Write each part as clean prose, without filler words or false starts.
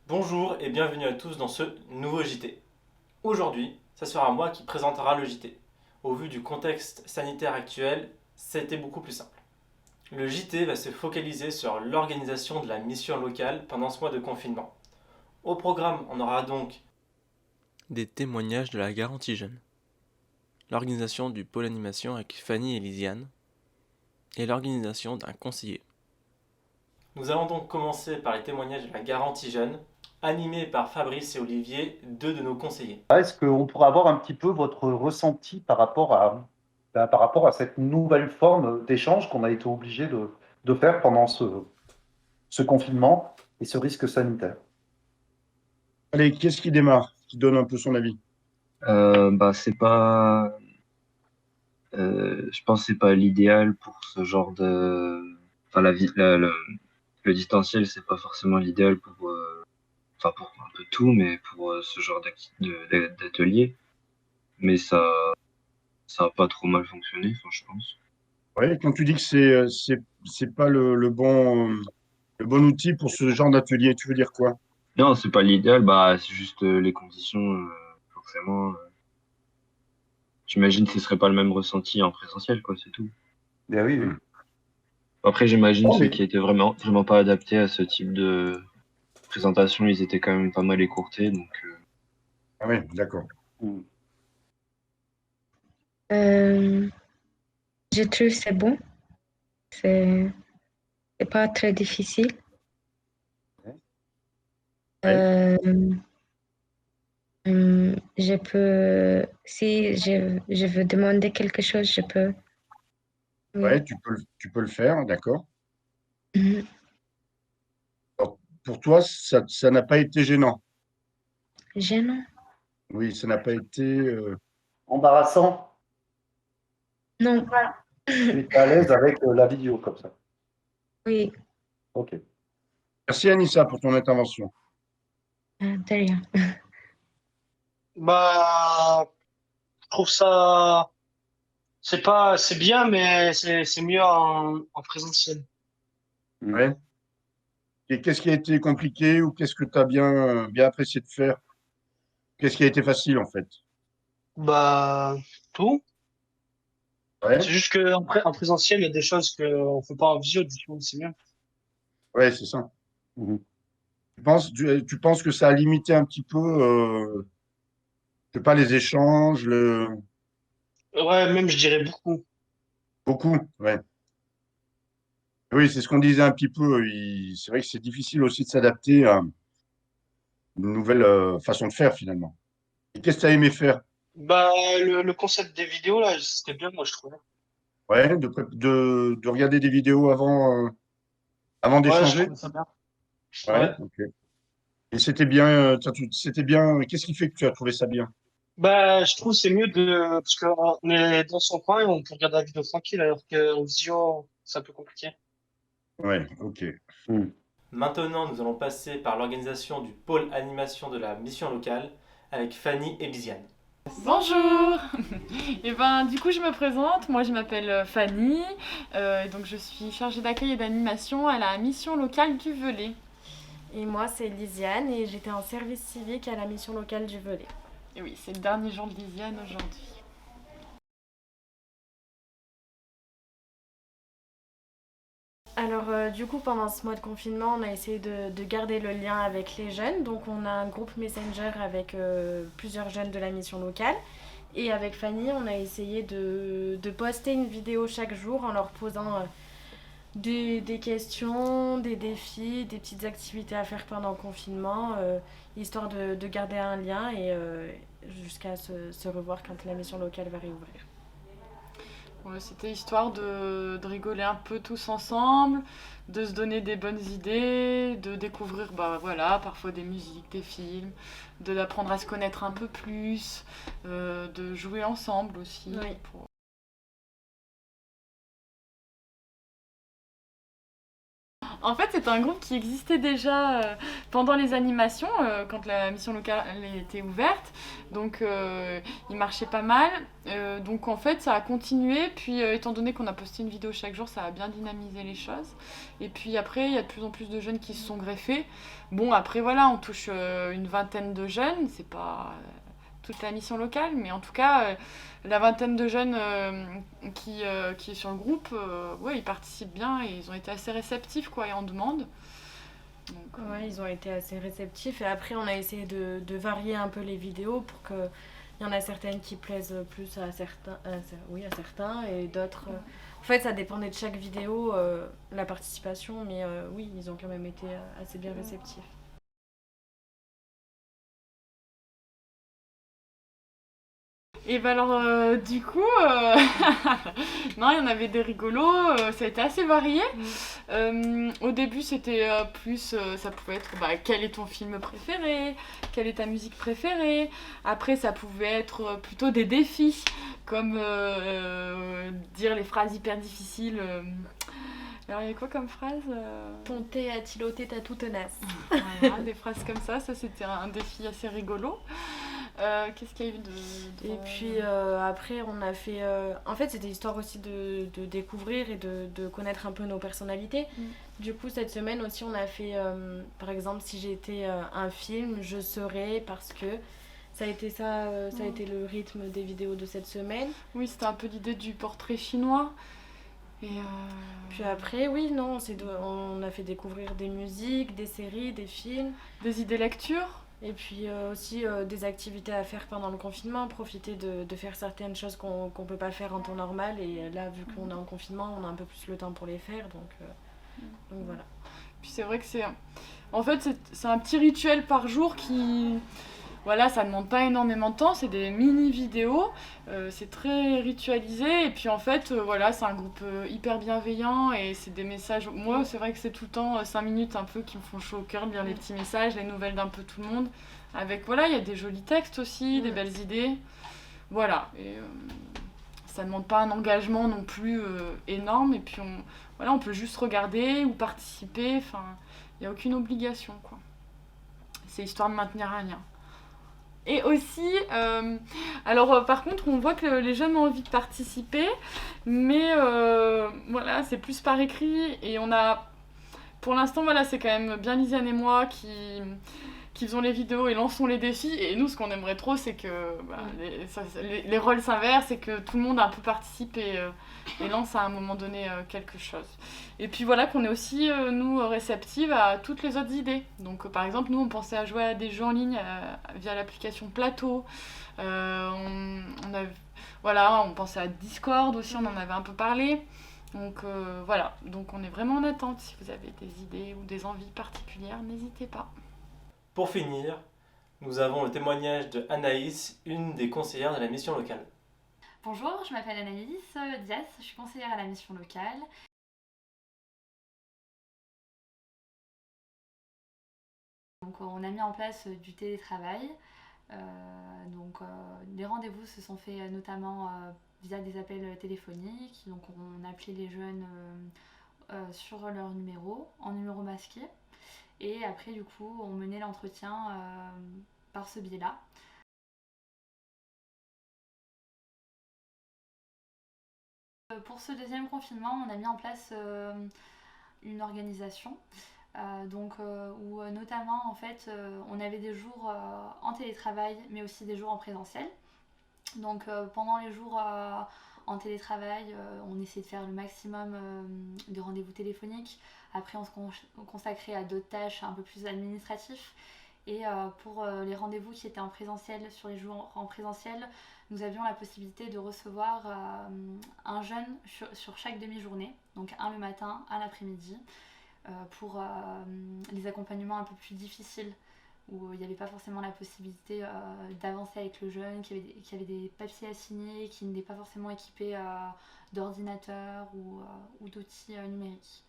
Bonjour et bienvenue à tous dans ce nouveau JT. Aujourd'hui, ça sera moi qui présentera le JT. Au vu du contexte sanitaire actuel, c'était beaucoup plus simple. Le JT va se focaliser sur l'organisation de la mission locale pendant ce mois de confinement. Au programme, on aura donc des témoignages de la garantie jeune, l'organisation du pôle animation avec Fanny et Lisiane, et l'organisation d'un conseiller. Nous allons donc commencer par les témoignages de la garantie jeune, animés par Fabrice et Olivier, deux de nos conseillers. Est-ce qu'on pourrait avoir un petit peu votre ressenti par rapport à cette nouvelle forme d'échange qu'on a été obligé de faire pendant ce confinement et ce risque sanitaire? Allez, qu'est-ce qui démarre? Qui donne un peu son avis? C'est pas, je pense que c'est pas l'idéal pour ce genre de, enfin le distanciel c'est pas forcément l'idéal pour, pour un peu tout, mais pour ce genre d'atelier. Mais ça a pas trop mal fonctionné, enfin, je pense. Ouais, quand tu dis que c'est pas le bon outil pour ce genre d'atelier, tu veux dire quoi? Non, c'est pas l'idéal, c'est juste les conditions, forcément. J'imagine que ce serait pas le même ressenti en présentiel, quoi, c'est tout. Ben oui, oui. Après, j'imagine Non, ceux mais qui étaient vraiment pas adaptés à ce type de présentation, ils étaient quand même pas mal écourtés, donc Ah oui, d'accord. Euh, je trouve que c'est bon. C'est c'est pas très difficile. Ouais, Euh, je peux, si je veux demander quelque chose, je peux. ouais, Oui. tu peux le faire, d'accord. Mhm. Alors, pour toi, ça n'a pas été gênant. Gênant? Oui, ça n'a pas été. embarrassant, Non. tu es à l'aise avec la vidéo comme ça. Oui, Ok. Merci Anissa pour ton intervention. de rien. Je trouve ça, c'est bien, mais c'est mieux en présentiel. Ouais. Et qu'est-ce qui a été compliqué ou qu'est-ce que tu as bien apprécié de faire? Qu'est-ce qui a été facile en fait? Bah, tout. C'est Ouais, juste en présentiel, il y a des choses qu'on fait pas en visio, du coup, c'est mieux. ouais, c'est ça. Mhm. Tu penses que ça a limité un petit peu, je sais pas, les échanges, Ouais, même, je dirais beaucoup. beaucoup, ouais. Oui, c'est ce qu'on disait un petit peu. C'est vrai que c'est difficile aussi de s'adapter à une nouvelle façon de faire finalement. Et qu'est-ce que tu as aimé faire? Bah, le concept des vidéos, là, c'était bien, moi, je trouvais. Ouais, de regarder des vidéos avant Ouais, je d'échanger? trouvais ça bien. Ouais, Ouais. ok. Et c'était bien, c'était bien. Qu'est-ce qui fait que tu as trouvé ça bien? Bah, je trouve que c'est mieux parce qu'on est dans son coin et on peut regarder la vidéo tranquille, alors qu'en visio, c'est un peu compliqué. Ouais, ok. Mhm. Maintenant, nous allons passer par l'organisation du pôle animation de la mission locale avec Fanny et Lisiane. Bonjour. Et ben du coup je me présente, moi je m'appelle Fanny, et donc je suis chargée d'accueil et d'animation à la mission locale du Velay. Et moi, c'est Lisiane et j'étais en service civique à la mission locale du Velay. Et oui, c'est le dernier jour de Lisiane aujourd'hui. Alors, du coup, pendant ce mois de confinement, on a essayé de garder le lien avec les jeunes. Donc, on a un groupe Messenger avec plusieurs jeunes de la mission locale. Et avec Fanny, on a essayé de poster une vidéo chaque jour en leur posant des questions, des défis, des petites activités à faire pendant le confinement, histoire de garder un lien et jusqu'à se revoir quand la mission locale va réouvrir. Ouais, c'était histoire de rigoler un peu tous ensemble, de se donner des bonnes idées, de découvrir voilà, parfois des musiques, des films, d'apprendre à se connaître un peu plus, de jouer ensemble aussi. Oui. Pour... En fait, c'est un groupe qui existait déjà pendant les animations, quand la mission locale était ouverte. Donc, il marchait pas mal. Donc, en fait, ça a continué. Puis, étant donné qu'on a posté une vidéo chaque jour, ça a bien dynamisé les choses. Et puis après, il y a de plus en plus de jeunes qui se sont greffés. Bon, après, voilà, on touche une vingtaine de jeunes. C'est pas toute la mission locale, mais en tout cas, la vingtaine de jeunes qui est sur le groupe, ouais, ils participent bien et ils ont été assez réceptifs, quoi, et en demande. Donc, Ouais, ils ont été assez réceptifs. Et après, on a essayé de varier un peu les vidéos pour que il y en a certaines qui plaisent plus à certains, oui, à certains et d'autres. En fait, ça dépendait de chaque vidéo, la participation, mais oui, ils ont quand même été assez bien réceptifs. Et ben alors, du coup, non, il y en avait des rigolos, ça a été assez varié. Au début, c'était plus, ça pouvait être, bah, quel est ton film préféré, quelle est ta musique préférée. Après, ça pouvait être plutôt des défis, comme dire les phrases hyper difficiles. Alors, il y a quoi comme phrase Ton thé a-t-il ôté ta tout tenace? Voilà, des phrases comme ça c'était un défi assez rigolo. Qu'est-ce qu'il y a eu de... Et puis après, on a fait... En fait, c'était histoire aussi de découvrir et de connaître un peu nos personnalités. Du coup, cette semaine aussi, on a fait... par exemple, si j'étais un film, je serais parce que... Ça a été ça, ça a été le rythme des vidéos de cette semaine. Oui, c'était un peu l'idée du portrait chinois. Et Puis après, oui, non, on a fait découvrir des musiques, des séries, des films. Des idées lecture. Et puis aussi des activités à faire pendant le confinement, profiter de faire certaines choses qu'on peut pas faire en temps normal. Et là, vu qu'on est en confinement, on a un peu plus le temps pour les faire. Donc voilà. Puis c'est vrai que en fait, c'est un petit rituel par jour qui... Voilà, ça ne demande pas énormément de temps, c'est des mini-vidéos, c'est très ritualisé, et puis en fait, voilà, c'est un groupe hyper bienveillant, et c'est des messages... Moi, c'est vrai que c'est tout le temps 5 minutes un peu qui me font chaud au cœur de lire les petits messages, les nouvelles d'un peu tout le monde, avec, voilà, il y a des jolis textes aussi, des belles idées, voilà, et ça ne demande pas un engagement non plus énorme, et puis on peut juste regarder ou participer, enfin, il n'y a aucune obligation, quoi. C'est histoire de maintenir un lien. Et aussi, alors par contre, on voit que les jeunes ont envie de participer, mais voilà, c'est plus par écrit et on a, pour l'instant, voilà, c'est quand même bien Lisiane et moi qui faisons les vidéos et lançons les défis. Et nous, ce qu'on aimerait trop, c'est que les rôles s'inversent et que tout le monde un peu participe et lance à un moment donné quelque chose. Et puis voilà, qu'on est aussi, nous, réceptives à toutes les autres idées. Donc par exemple, nous, on pensait à jouer à des jeux en ligne via l'application Plateau. Voilà, on pensait à Discord aussi, on en avait un peu parlé. Donc voilà, donc on est vraiment en attente. Si vous avez des idées ou des envies particulières, n'hésitez pas. Pour finir, nous avons le témoignage de Anaïs, une des conseillères de la mission locale. Bonjour, je m'appelle Anaïs Diaz, je suis conseillère à la mission locale. Donc on a mis en place du télétravail. Les rendez-vous se sont faits notamment via des appels téléphoniques. Donc on appelait les jeunes sur leur numéro, en numéro masqué. Et après du coup on menait l'entretien par ce biais-là. Pour ce deuxième confinement, on a mis en place une organisation où notamment en fait on avait des jours en télétravail mais aussi des jours en présentiel. Donc pendant les jours en télétravail, on essayait de faire le maximum de rendez-vous téléphoniques. Après on se consacrait à d'autres tâches un peu plus administratives. Et pour les rendez-vous qui étaient en présentiel, sur les jours en présentiel, nous avions la possibilité de recevoir un jeune sur chaque demi-journée, donc un le matin, un l'après-midi, pour les accompagnements un peu plus difficiles, où il n'y avait pas forcément la possibilité d'avancer avec le jeune, qui avait des papiers à signer, qui n'était pas forcément équipé d'ordinateur ou d'outils numériques.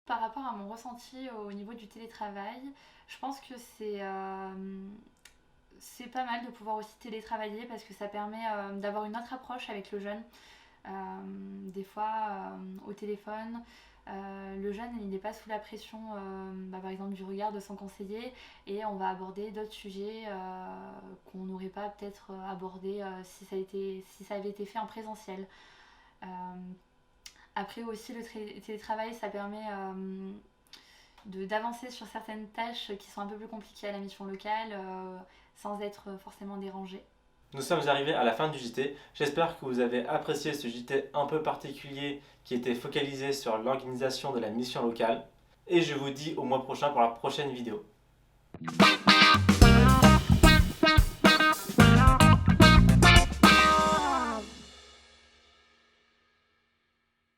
Par rapport à mon ressenti au niveau du télétravail, je pense que c'est pas mal de pouvoir aussi télétravailler parce que ça permet d'avoir une autre approche avec le jeune. Des fois, au téléphone, le jeune il n'est pas sous la pression par exemple du regard de son conseiller et on va aborder d'autres sujets qu'on n'aurait pas peut-être abordé si ça avait été fait en présentiel. Après aussi le télétravail ça permet d'avancer sur certaines tâches qui sont un peu plus compliquées à la mission locale sans être forcément dérangé. Nous sommes arrivés à la fin du JT. J'espère que vous avez apprécié ce JT un peu particulier qui était focalisé sur l'organisation de la mission locale. Et je vous dis au mois prochain pour la prochaine vidéo.